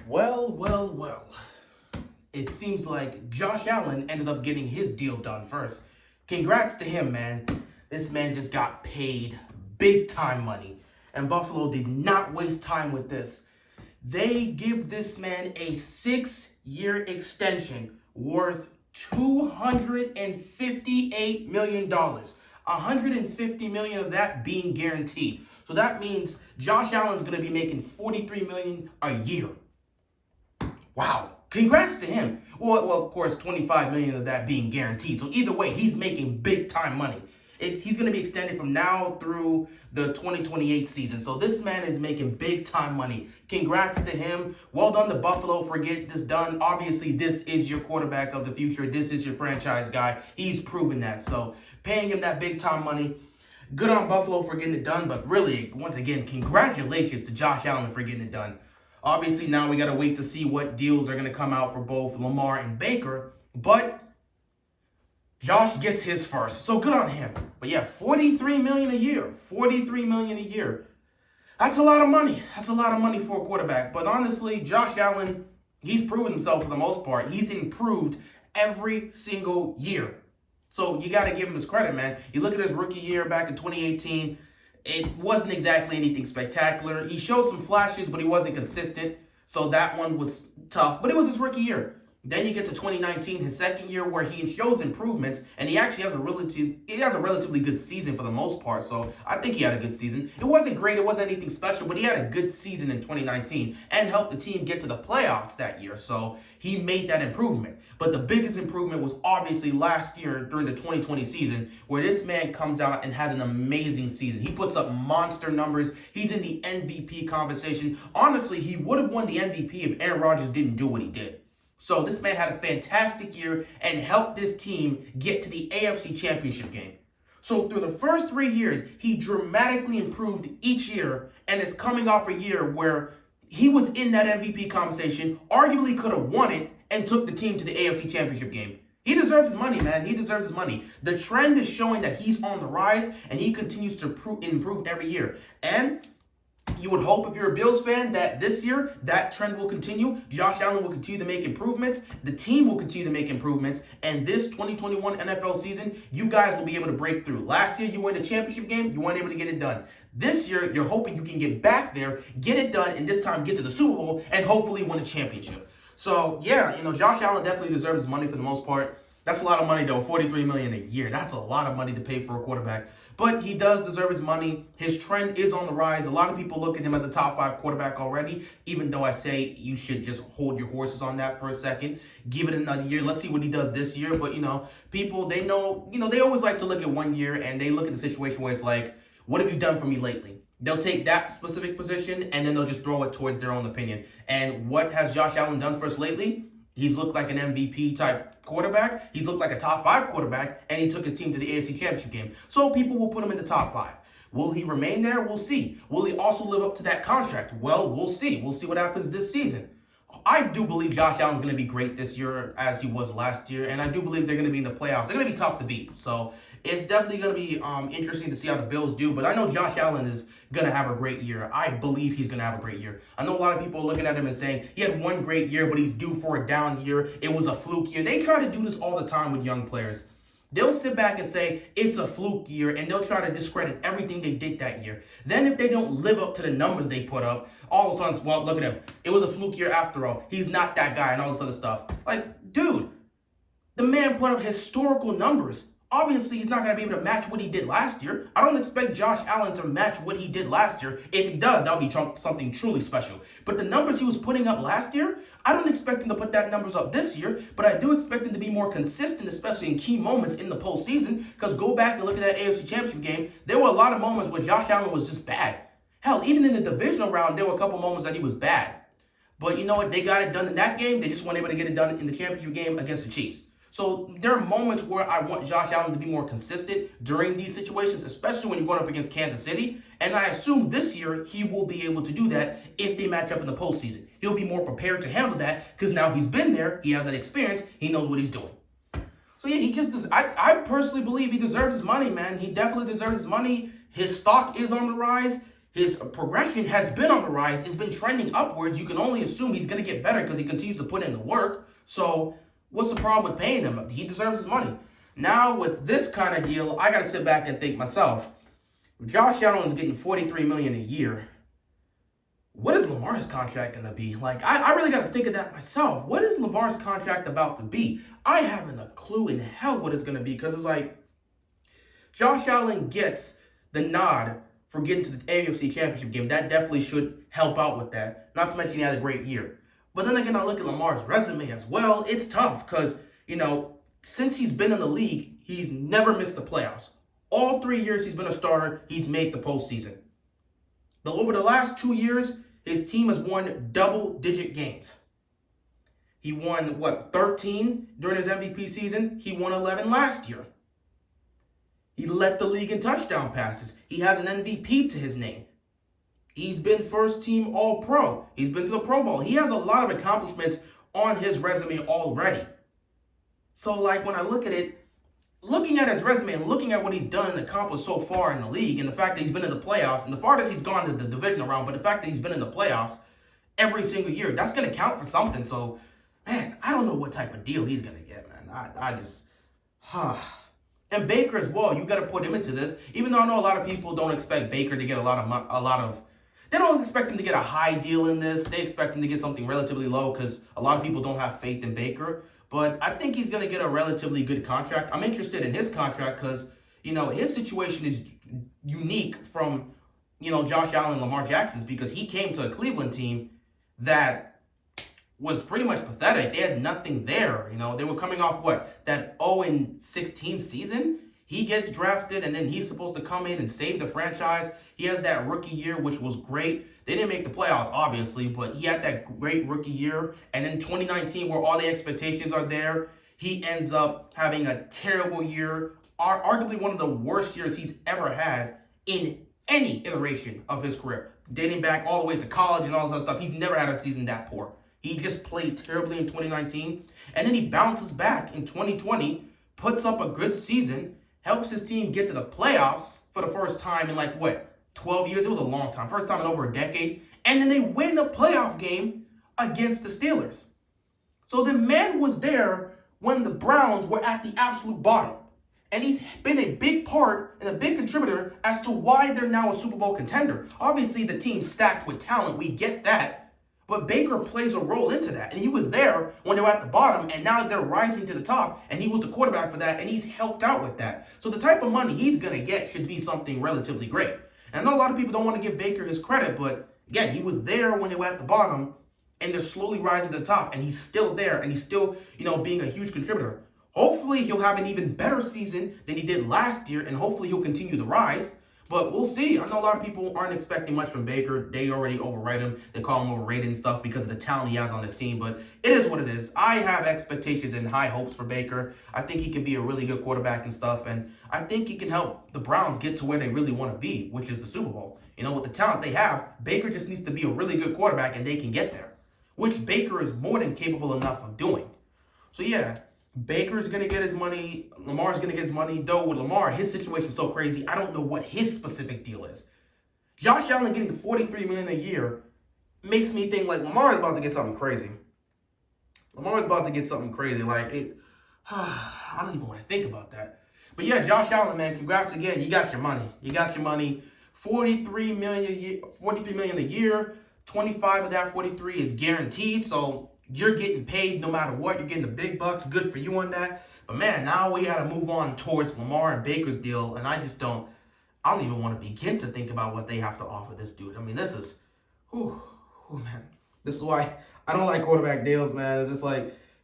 Well. It seems like Josh Allen ended up getting his deal done first. Congrats to him, man. This man just got paid big time money. And Buffalo did not waste time with this. They give this man a 6-year extension worth $258 million. $150 million of that being guaranteed. So that means Josh Allen's going to be making $43 million a year. Wow. Congrats to him. Well, of course, $25 million of that being guaranteed. So either way, he's making big time money. He's going to be extended from now through the 2028 season. So this man is making big time money. Congrats to him. Well done to Buffalo for getting this done. Obviously, this is your quarterback of the future. This is your franchise guy. He's proven that. So paying him that big time money, good on Buffalo for getting it done. But really, once again, congratulations to Josh Allen for getting it done. Obviously, now we got to wait to see what deals are going to come out for both Lamar and Baker. But Josh gets his first, so good on him. But yeah, $43 million a year. $43 million a year. That's a lot of money. That's a lot of money for a quarterback. But honestly, Josh Allen, he's proven himself for the most part. He's improved every single year. So you got to give him his credit, man. You look at his rookie year back in 2018. It wasn't exactly anything spectacular. He showed some flashes, but he wasn't consistent. So that one was tough. But it was his rookie year. Then you get to 2019, his second year, where he shows improvements, and he actually has a relatively good season for the most part. So I think he had a good season. It wasn't great, it wasn't anything special, but he had a good season in 2019 and helped the team get to the playoffs that year. So he made that improvement. But the biggest improvement was obviously last year during the 2020 season, where this man comes out and has an amazing season. He puts up monster numbers. He's in the MVP conversation. Honestly, he would have won the MVP if Aaron Rodgers didn't do what he did. So this man had a fantastic year and helped this team get to the AFC Championship game. So through the first 3 years, he dramatically improved each year, and is coming off a year where he was in that MVP conversation, arguably could have won it, and took the team to the AFC Championship game. He deserves his money, man. He deserves his money. The trend is showing that he's on the rise, and he continues to improve every year. And you would hope, if you're a Bills fan, that this year that trend will continue. Josh Allen will continue to make improvements. The team will continue to make improvements. And this 2021 NFL season, you guys will be able to break through. Last year, you won the championship game. You weren't able to get it done. This year, you're hoping you can get back there, get it done, and this time get to the Super Bowl and hopefully win a championship. So, yeah, Josh Allen definitely deserves his money for the most part. That's a lot of money, though. $43 million a year. That's a lot of money to pay for a quarterback. But he does deserve his money. His trend is on the rise. A lot of people look at him as a top 5 quarterback already, even though I say you should just hold your horses on that for a second. Give it another year. Let's see what he does this year. But, people, they know, they always like to look at 1 year, and they look at the situation where it's like, what have you done for me lately? They'll take that specific position, and then they'll just throw it towards their own opinion. And what has Josh Allen done for us lately? He's looked like an MVP type quarterback. He's looked like a top 5 quarterback, and he took his team to the AFC Championship game. So people will put him in the top 5. Will he remain there? We'll see. Will he also live up to that contract? Well, we'll see. We'll see what happens this season. I do believe Josh Allen's going to be great this year as he was last year, and I do believe they're going to be in the playoffs. They're going to be tough to beat. So it's definitely going to be interesting to see how the Bills do, but I know Josh Allen is going to have a great year. I believe he's going to have a great year. I know a lot of people are looking at him and saying he had one great year, but he's due for a down year. It was a fluke year. They try to do this all the time with young players. They'll sit back and say it's a fluke year, and they'll try to discredit everything they did that year. Then if they don't live up to the numbers they put up, all of a sudden, well, look at him. It was a fluke year after all. He's not that guy and all this other stuff. Like, dude, the man put up historical numbers. Obviously, he's not going to be able to match what he did last year. I don't expect Josh Allen to match what he did last year. If he does, that'll be something truly special. But the numbers he was putting up last year, I don't expect him to put that numbers up this year, but I do expect him to be more consistent, especially in key moments in the postseason, because go back and look at that AFC Championship game. There were a lot of moments where Josh Allen was just bad. Hell, even in the divisional round, there were a couple moments that he was bad. But you know what? They got it done in that game. They just weren't able to get it done in the championship game against the Chiefs. So there are moments where I want Josh Allen to be more consistent during these situations, especially when you're going up against Kansas City. And I assume this year he will be able to do that if they match up in the postseason. He'll be more prepared to handle that because now he's been there. He has that experience. He knows what he's doing. So yeah, he just does. I personally believe he deserves his money, man. He definitely deserves his money. His stock is on the rise. his progression has been on the rise. It's been trending upwards. You can only assume he's going to get better because he continues to put in the work. So what's the problem with paying him? He deserves his money. Now with this kind of deal, I got to sit back and think myself, if Josh Allen's getting $43 million a year, what is Lamar's contract going to be? Like, I really got to think of that myself. What is Lamar's contract about to be? I haven't a clue in hell what it's going to be, because it's like, Josh Allen gets the nod for getting to the AFC Championship game. That definitely should help out with that. Not to mention he had a great year. But then again, I look at Lamar's resume as well. It's tough because, since he's been in the league, he's never missed the playoffs. All 3 years he's been a starter, he's made the postseason. But over the last 2 years, his team has won double-digit games. He won, 13 during his MVP season? He won 11 last year. He led the league in touchdown passes. He has an MVP to his name. He's been first-team All-Pro. He's been to the Pro Bowl. He has a lot of accomplishments on his resume already. So, when I look at it, looking at his resume and looking at what he's done and accomplished so far in the league, and the fact that he's been in the playoffs, and the farthest he's gone to the divisional round, but the fact that he's been in the playoffs every single year, that's going to count for something. So, man, I don't know what type of deal he's going to get, man. I just, And Baker as well, you got to put him into this. Even though I know a lot of people don't expect Baker to get they don't expect him to get a high deal in this. They expect him to get something relatively low because a lot of people don't have faith in Baker. But I think he's going to get a relatively good contract. I'm interested in his contract because, his situation is unique from, Josh Allen and Lamar Jackson's, because he came to a Cleveland team that was pretty much pathetic. They had nothing there. They were coming off that 0-16 season. He gets drafted, and then he's supposed to come in and save the franchise. He has that rookie year, which was great. They didn't make the playoffs, obviously, but he had that great rookie year. And then 2019, where all the expectations are there, he ends up having a terrible year, arguably one of the worst years he's ever had in any iteration of his career, dating back all the way to college and all this other stuff. He's never had a season that poor. He just played terribly in 2019, and then he bounces back in 2020, puts up a good season, helps his team get to the playoffs for the first time in 12 years. It was a long time. First time in over a decade. And then they win the playoff game against the Steelers. So the man was there when the Browns were at the absolute bottom. And he's been a big part and a big contributor as to why they're now a Super Bowl contender. Obviously, the team's stacked with talent. We get that. But Baker plays a role into that. And he was there when they were at the bottom, and now they're rising to the top, and he was the quarterback for that, and he's helped out with that. So the type of money he's going to get should be something relatively great. And I know a lot of people don't want to give Baker his credit, but again, he was there when they were at the bottom, and they're slowly rising to the top, and he's still there, and he's still, being a huge contributor. Hopefully, he'll have an even better season than he did last year, and hopefully he'll continue to rise. But we'll see. I know a lot of people aren't expecting much from Baker. They already overrate him. They call him overrated and stuff because of the talent he has on his team. But it is what it is. I have expectations and high hopes for Baker. I think he can be a really good quarterback and stuff. And I think he can help the Browns get to where they really want to be, which is the Super Bowl. With the talent they have, Baker just needs to be a really good quarterback and they can get there, which Baker is more than capable enough of doing. So, yeah. Baker's going to get his money. Lamar's going to get his money. Though with Lamar, his situation is so crazy, I don't know what his specific deal is. Josh Allen getting $43 million a year makes me think Lamar is about to get something crazy. Lamar's about to get something crazy. I don't even want to think about that. But yeah, Josh Allen, man, congrats again. You got your money. You got your money. $43 million a year. 25 of that 43 is guaranteed. So you're getting paid no matter what. You're getting the big bucks. Good for you on that. But, man, now we got to move on towards Lamar and Baker's deal. And I don't even want to begin to think about what they have to offer this dude. I mean, this is, man. This is why I don't like quarterback deals, man. It's just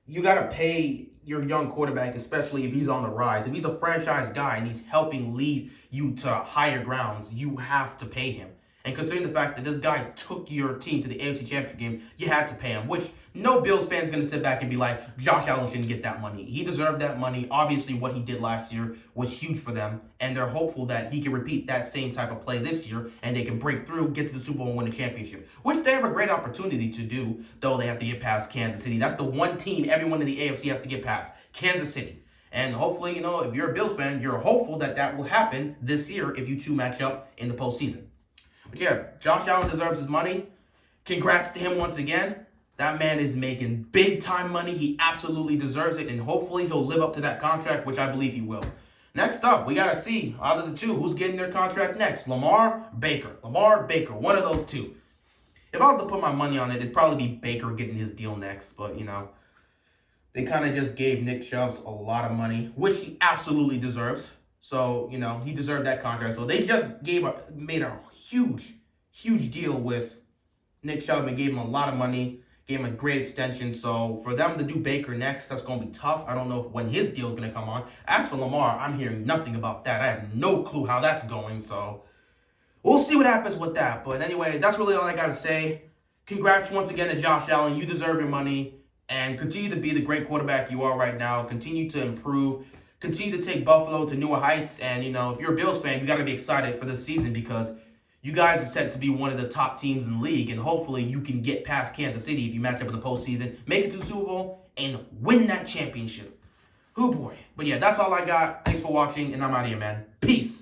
you got to pay your young quarterback, especially if he's on the rise. If he's a franchise guy and he's helping lead you to higher grounds, you have to pay him. And considering the fact that this guy took your team to the AFC Championship game, you had to pay him, which no Bills fan is going to sit back and be like, Josh Allen shouldn't get that money. He deserved that money. Obviously, what he did last year was huge for them, and they're hopeful that he can repeat that same type of play this year, and they can break through, get to the Super Bowl, and win the championship, which they have a great opportunity to do, though they have to get past Kansas City. That's the one team everyone in the AFC has to get past, Kansas City. And hopefully, if you're a Bills fan, you're hopeful that that will happen this year if you two match up in the postseason. But yeah, Josh Allen deserves his money. Congrats to him once again. That man is making big time money. He absolutely deserves it. And hopefully he'll live up to that contract, which I believe he will. Next up, we got to see out of the two who's getting their contract next. Lamar, Baker. Lamar, Baker. One of those two. If I was to put my money on it, it'd probably be Baker getting his deal next. But, you know, they kind of just gave Nick Chubb a lot of money, which he absolutely deserves. So, you know, he deserved that contract. So they just made a huge deal with Nick Chubb and gave him a lot of money, gave him a great extension. So for them to do Baker next, that's going to be tough. I don't know when his deal is going to come on. As for Lamar, I'm hearing nothing about that. I have no clue how that's going. So we'll see what happens with that. But anyway, that's really all I got to say. Congrats once again to Josh Allen. You deserve your money. And continue to be the great quarterback you are right now. Continue to improve. Continue to take Buffalo to newer heights. And, you know, if you're a Bills fan, you got to be excited for this season because you guys are set to be one of the top teams in the league, and hopefully you can get past Kansas City if you match up in the postseason, make it to the Super Bowl, and win that championship. Oh boy. But yeah, that's all I got. Thanks for watching, and I'm out of here, man. Peace.